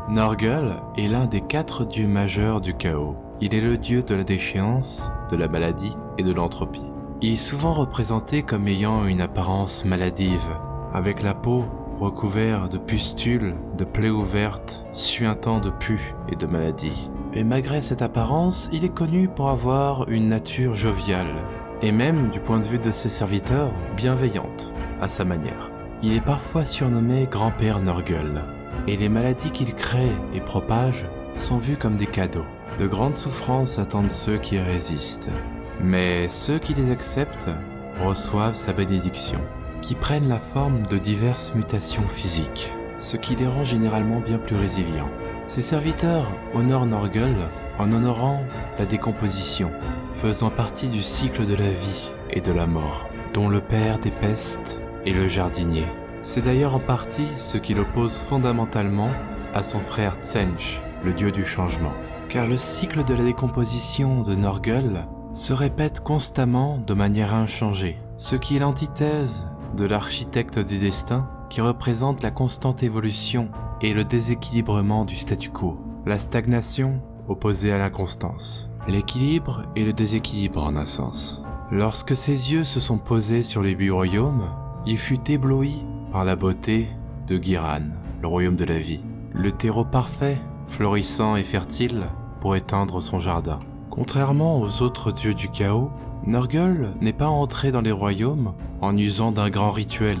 Norgul est l'un des 4 dieux majeurs du chaos. Il est le dieu de la déchéance, de la maladie et de l'entropie. Il est souvent représenté comme ayant une apparence maladive, avec la peau recouverte de pustules, de plaies ouvertes, suintant de pus et de maladies. Et malgré cette apparence, il est connu pour avoir une nature joviale, et même, du point de vue de ses serviteurs, bienveillante, à sa manière. Il est parfois surnommé Grand-Père Norgul, et les maladies qu'il crée et propage sont vues comme des cadeaux. De grandes souffrances attendent ceux qui y résistent, mais ceux qui les acceptent reçoivent sa bénédiction, qui prennent la forme de diverses mutations physiques, ce qui les rend généralement bien plus résilients. Ses serviteurs honorent Norgul en honorant la décomposition, faisant partie du cycle de la vie et de la mort, dont le père des pestes est le jardinier. C'est d'ailleurs en partie ce qui l'oppose fondamentalement à son frère Tsench, le dieu du changement. Car le cycle de la décomposition de Norgul se répète constamment de manière inchangée, ce qui est l'antithèse de l'architecte du destin qui représente la constante évolution et le déséquilibrement du statu quo. La stagnation opposée à l'inconstance, l'équilibre et le déséquilibre en un sens. Lorsque ses yeux se sont posés sur les 8 royaumes, il fut ébloui par la beauté de Giran, le royaume de la vie, le terreau parfait, florissant et fertile pour étendre son jardin. Contrairement aux autres dieux du chaos, Norgul n'est pas entré dans les royaumes en usant d'un grand rituel.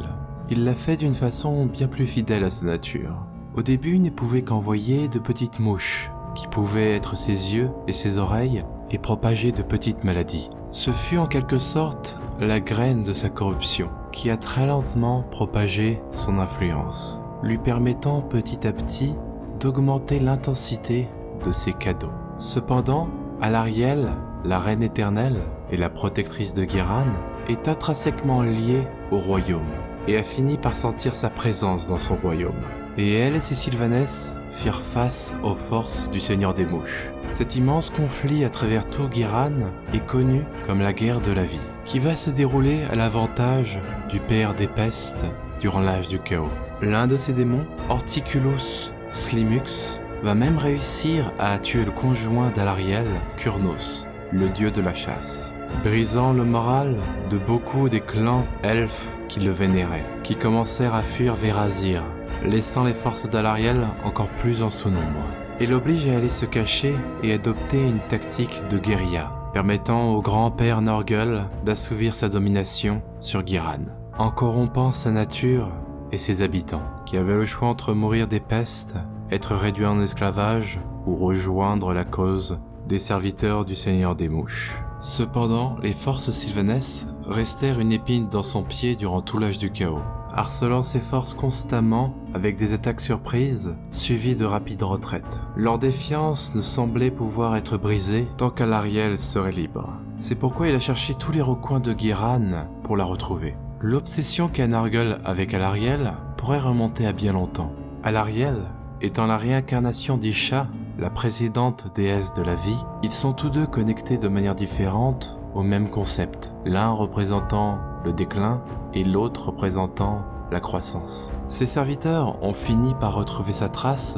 Il l'a fait d'une façon bien plus fidèle à sa nature. Au début, il ne pouvait qu'envoyer de petites mouches, qui pouvaient être ses yeux et ses oreilles et propager de petites maladies. Ce fut en quelque sorte la graine de sa corruption, qui a très lentement propagé son influence, lui permettant petit à petit d'augmenter l'intensité de ses cadeaux. Cependant, Alarielle, la reine éternelle et la protectrice de Giran, est intrinsèquement liée au royaume et a fini par sentir sa présence dans son royaume. Et elle et ses Sylvanesses firent face aux forces du Seigneur des Mouches. Cet immense conflit à travers tout Giran est connu comme la guerre de la vie, qui va se dérouler à l'avantage du père des pestes durant l'âge du chaos. L'un de ces démons, Horticulus Slimux, va même réussir à tuer le conjoint d'Alarielle, Kurnos, le dieu de la chasse, brisant le moral de beaucoup des clans elfes qui le vénéraient, qui commencèrent à fuir vers Azir, laissant les forces d'Alarielle encore plus en sous-nombre, et l'oblige à aller se cacher et adopter une tactique de guérilla, permettant au grand-père Norgul d'assouvir sa domination sur Giran, en corrompant sa nature et ses habitants, qui avaient le choix entre mourir des pestes, être réduits en esclavage ou rejoindre la cause des serviteurs du Seigneur des Mouches. Cependant, les forces sylvanesses restèrent une épine dans son pied durant tout l'âge du chaos, harcelant ses forces constamment avec des attaques surprises suivies de rapides retraites. Leur défiance ne semblait pouvoir être brisée tant qu'Alarielle serait libre. C'est pourquoi il a cherché tous les recoins de Giran pour la retrouver. L'obsession qu'a Norgul avec Alarielle pourrait remonter à bien longtemps. Alarielle étant la réincarnation d'Isha, la précédente déesse de la vie, ils sont tous deux connectés de manière différente au même concept, l'un représentant le déclin et l'autre représentant la croissance. Ses serviteurs ont fini par retrouver sa trace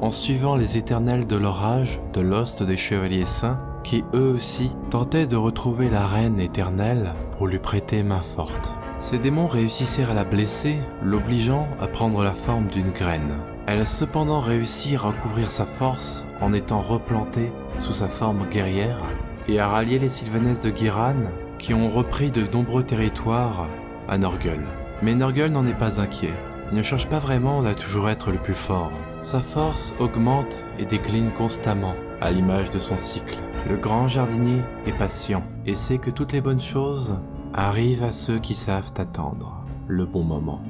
en suivant les éternels de l'orage de l'Host des Chevaliers Saints, qui eux aussi tentaient de retrouver la reine éternelle pour lui prêter main forte. Ces démons réussissèrent à la blesser, l'obligeant à prendre la forme d'une graine. Elle a cependant réussi à recouvrir sa force en étant replantée sous sa forme guerrière et à rallier les Sylvanesses de Giran qui ont repris de nombreux territoires à Norgul. Mais Norgul n'en est pas inquiet. Il ne cherche pas vraiment à toujours être le plus fort. Sa force augmente et décline constamment, à l'image de son cycle. Le grand jardinier est patient et sait que toutes les bonnes choses arrivent à ceux qui savent attendre le bon moment.